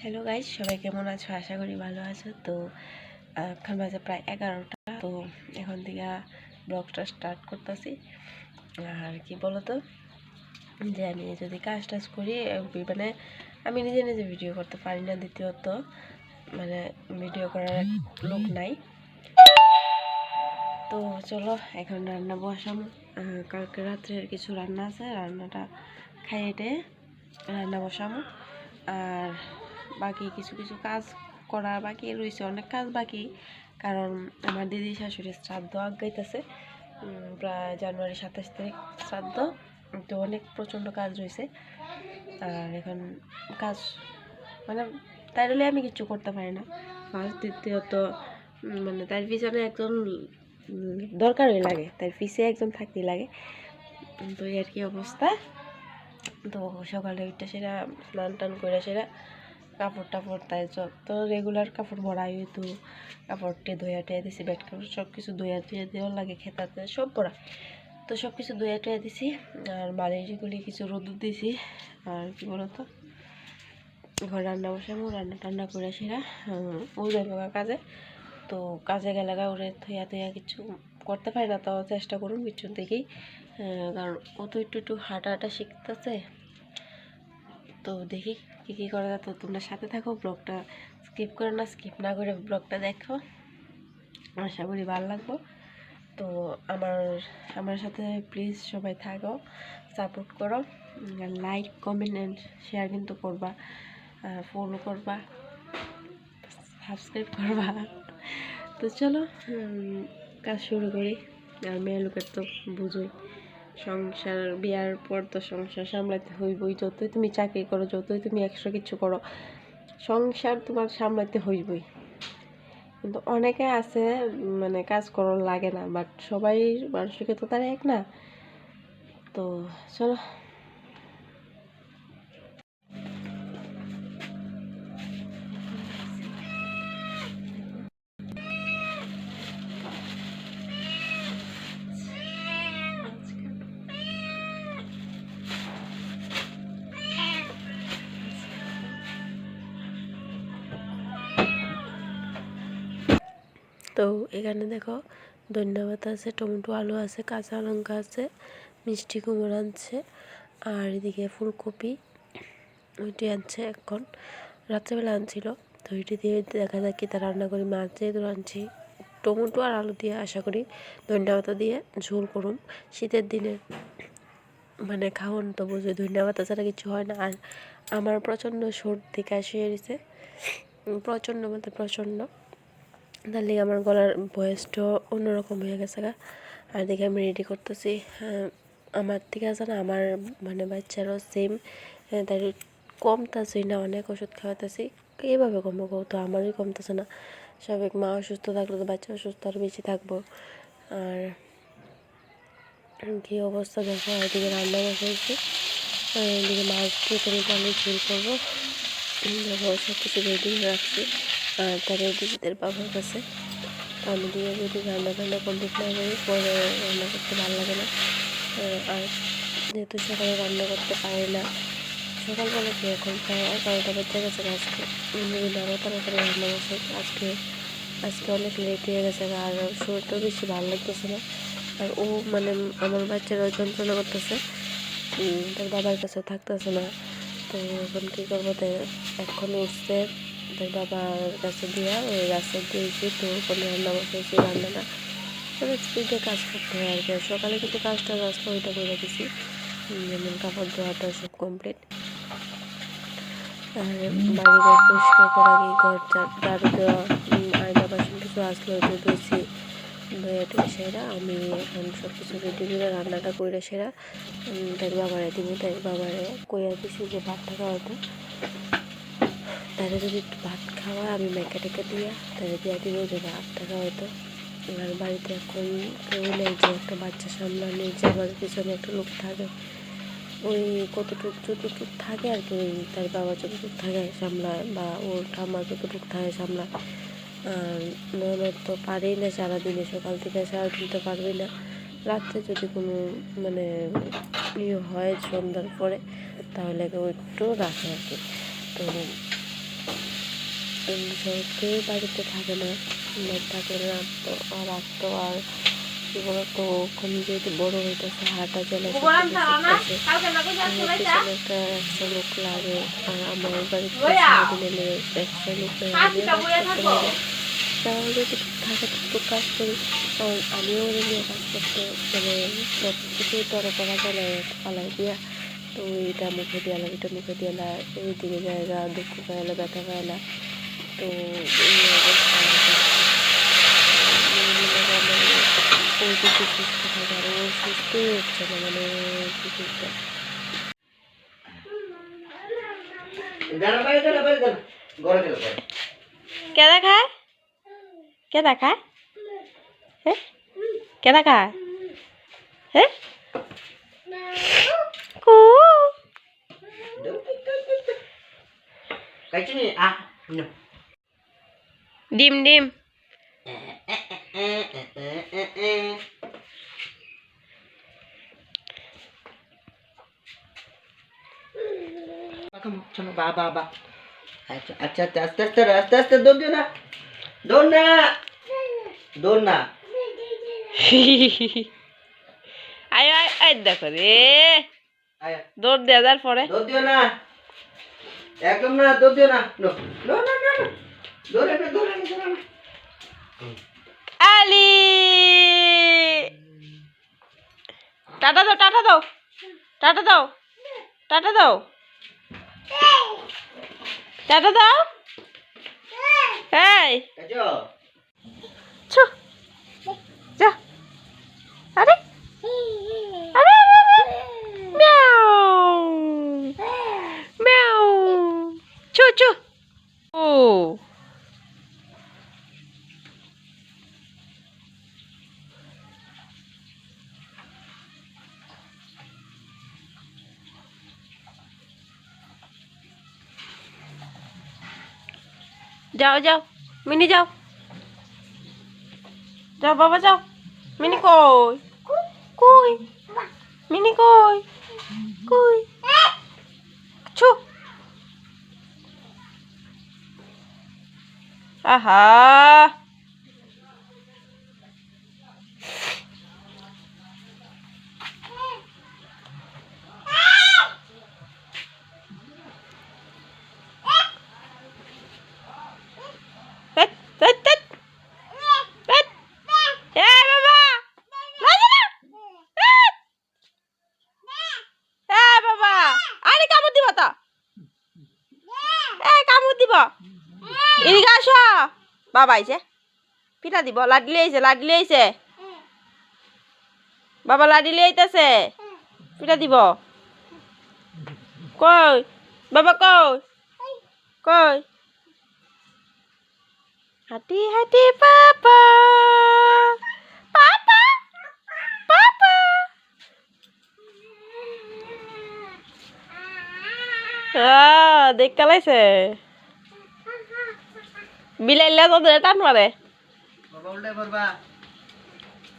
Hello guys, সবাই কেমন আছো? আশা করি ভালো আছো। তো এখন বাজে প্রায় 11টা। তো এখন থেকে ব্লগটা স্টার্ট করতেছি। আর কি বলতো, যে আমি যদি কাজ টাজ করি, মানে আমি নিজে নিজে ভিডিও করতে পারি না। দ্বিতীয়ত মানে ভিডিও করার লোক নাই। তো চলো এখন রান্না বসাম। কালকে রাত্রের কিছু রান্না আছে, রান্নাটা খাইয়ে রান্না বসাম। আর বাকি কিছু কিছু কাজ করা বাকি রয়েছে, অনেক কাজ বাকি। কারণ আমার দিদি শাশুড়ির শ্রাদ্ধ আগাইতেছে, প্রায় জানুয়ারি 27 তারিখ শ্রাদ্ধ। তো অনেক প্রচণ্ড কাজ রয়েছে। আর এখন কাজ মানে তাই হলে আমি কিছু করতে পারি না। ফার্স্ট দ্বিতীয়ত মানে তার পিছনে একজন দরকারই লাগে, তার পিছিয়ে একজন থাকতেই লাগে। তো আর কি অবস্থা। তো সকালে উঠে সেটা স্নান টান করে সেটা কাপড় টাপড় তাই তো রেগুলার কাপড় ভরাই হইতো। কাপড়টি ধুয়া টুয়া দিছি, বেড কাপড় সব কিছু ধুয়া টুয়া দেওয়ার লাগে, খেতাতে সব ভরা। তো সব কিছু ধুয়া টুয়া দিছি। আর বালিশগুলি কিছু রোদ দিছি। আর কি বলতো, ঘর রান্না বসাবো, রান্না টান্না করে সেরা ও যাবো কাজে। তো কাজে গেলে ওরে থইয়া থইয়া কিছু করতে পারি না, তাও চেষ্টা করুন কিছু দেখেই। কারণ ও তো একটু হাঁটা শিখতেছে। তো দেখি কী কী করা যায়। তো তোমরা সাথে থাকো, ব্লগটা স্কিপ করে না, স্কিপ না করে ব্লগটা দেখো, আশা করি ভালো লাগবো। তো আমার সাথে প্লিজ সবাই থাকো, সাপোর্ট করো, লাইক কমেন্ট অ্যান্ড শেয়ার কিন্তু করবা, ফলো করবা, সাবস্ক্রাইব করবা। তো চলো কাজ শুরু করি। আর মেয়ে লোকের তো বুঝোই, সংসার বিয়ার পর তো সংসার সামলাতে হইবই। যতই তুমি চাকরি করো, যতই তুমি এক্সট্রা কিছু করো, সংসার তোমার সামলাতে হইবই। কিন্তু অনেকে আছে মানে কাজ করার লাগে না, বাট সবাই মানুষকে তো তারা এক না। তো চলো তো এখানে দেখো ধন্যবাদ আছে, টমেটো আলু আছে, কাঁচা লঙ্কা আছে, মিষ্টি কুমড়ো আনছে, আর এদিকে ফুলকপি ওইটি আনছে। এখন রাত্রেবেলা আনছিল, তো ওইটি দিয়ে দেখা যাক কি তা রান্না করি। মাছ যেহেতু আনছি, টমেটো আর আলু দিয়ে আশা করি ধন্যবাদ দিয়ে ঝোল করুম। শীতের দিনে মানে খাওয়ান তো বুঝি ধন্যবাদ ছাড়া কিছু হয় না। আর আমার প্রচণ্ড সর্দি কাশি হয়েছে, প্রচণ্ড মধ্যে প্রচণ্ড। তার লিগে আমার গলার ভয়েসটা অন্যরকম হয়ে গেছে গা। আর দেখে আমি রেডি করতেছি। আমার থেকে আছে না, আমার মানে বাচ্চারও সেম, তাই কমতেছি না, অনেক ওষুধ খাওয়াতেছি। এইভাবে কমবো, তো আমারই কমতেছে না। স্বাভাবিক মা অসুস্থ থাকলে তো বাচ্চা অসুস্থ আরও বেশি থাকবো। আর কী অবস্থা দেখো, এদিকে রান্না বসাইছি, এদিকে মাছ দিয়ে তুমি পানি ঝোল করবো। দেখো সব কিছু রেডি রাখছি। আর তারা দিদিদের বাবার কাছে আমি দিয়ে যদি রান্না কমপ্লিট না করি পরে রান্না করতে ভালো লাগে না। আর যেহেতু সকালে রান্না করতে পারি না, সকালবেলা কি এখন প্রায় 11টা বেজে গেছে, আজকে আরও তাড়াতাড়ি রান্না বসে। আজকে অনেক লেট হয়ে গেছে, আর শরীরটাও বেশি ভালো লাগতেছে না। আর ও মানে আমার বাচ্চারা যন্ত্রণা করতেছে, তার বাবার কাছে থাকতেছে না। তো এখন কী করবো, তাই এখন উঠছে, তার বাবার কাছে দিয়া ওই রাস্তা দিয়েছি। তো ওখানে রান্না বসেছি, রান্নাটা মানে স্পিডে কাজ করতে হয় আর কি। সকালে কিন্তু কাজটা রাস্তা ওইটা করে দিছি, যেমন কাপড় ধোয়াটা সব কমপ্লিট। আর বাড়িঘর পরিষ্কার করা, কি ঘর ঝাড়ু দেওয়া, আয়না বাসন কিছু আসলো ওইটা ধুয়েছি, ধুয়ে টুয়ে সেরা আমি এখন সব কিছু রেডি করে রান্নাটা করে সেরা তাই বাবারে দিব। তাই বাবারে কইয়া দিছি যে ভাতটা খাওয়াতে, তারা যদি একটু ভাত খাওয়া আমি মেকা টেকা দিয়া তারা দিয়া দিব যে ভাতটা খাওয়াতো। আর বাড়িতে এখন কেউ নেই যে একটা বাচ্চা সামলানো, যে আবার পিছনে একটা লোক থাকে, ওই যতটুক থাকে আর কি, ওই তার বাবা যতটুক থাকে সামলায়, বা ওর ঠাম্মা যতটুক থাকে সামলায়। আর ননদ তো পারেই না সারাদিনে, সকাল থেকে সারাদিন তো পারবেই না। রাত্রে যদি কোনো মানে হয় সন্ধ্যার পরে, তাহলে কেউ একটু রাখে আর কি। তো কেউ বাড়িতে থাকে না, থাকে না তো আর আসতো। আর কি বলতো ওখানে যেহেতু বড় হইতেছে হাঁটা চলা পিছনে একটা এক্সট্রা লোক লাগে। আর আমার বাড়িতে সারাদিন এলে এক্সট্রা লোক তারা যদি থাকে একটু কাজ করি, আমিও ওদের নিয়ে কাজ করতে মানে সব কিছু তরে করা চলে পালাই দিয়া। তো এটা মুখে দিয়ালা, এটা মুখে দিয়ালা, এই দিকে জায়গা দুঃখ পাইলা ব্যথা পাইলা। তো এই অবস্থা ওই দিকে সুস্থ থাকে আর ও সুস্থই হচ্ছে না, মানে কিছুটা কেদা খায় কেদা খায় হ্যাঁ কেদা খায় হ্যাঁ কু ডিম ডিম চলো বা বা বা আচ্ছা আচ্ছা আস্তে আস্তে আস্তে আস্তে দৌড় দিও না, দৌড় না, দৌড় না। আয় আয় আয় দেখো রে দৌড় দেওয়া যার পরে দৌড় দিও না, একদম না, দৌড় দিও না, নো নো নো নো, দৌড়ে না দৌড়ে না দৌড়ে না। আলি টাটা দাও টাটা দাও টাটা দাও টাটা দাও টাটা দাও এই ছো যা আরে আরে মিয়াও মিয়াও চো চো ও যাও যাও মিনি যাও যাও বাবা যাও মিনি কই কই মিনি কই কই ছু আহা এদিকে আসো বাবা আইছে পিঠা দিব লাডলি আইছে বাবা লাডলি আইতাছে পিঠা দিব কই বাবা কই কই হাঁটি হাঁটি পাপা পাপা পাপা দেখ কালাইছে বিলাইলে তো টান মারে বাবা উল্টা করবা,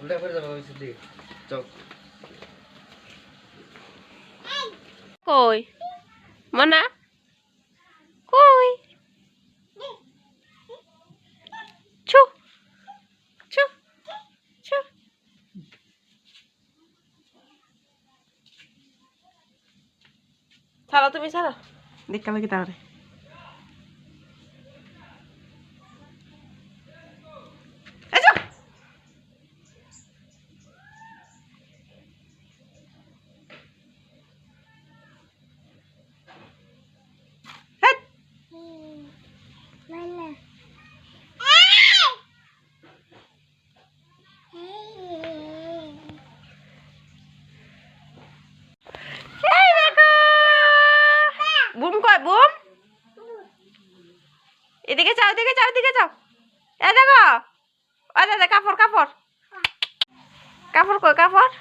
উল্টা করে যাবা ওই সিদ্ধি চক। কই মনা কই ছু ছু ছু ছাড়ো তুমি ছাড়ো দেখা লাগি তাহলে বুম কয় বুম এদিকে যাও এদিকে যাও এদিকে যাও এ দেখো ও দাদা কাপড় কাপড় কাপড় কই কাপড়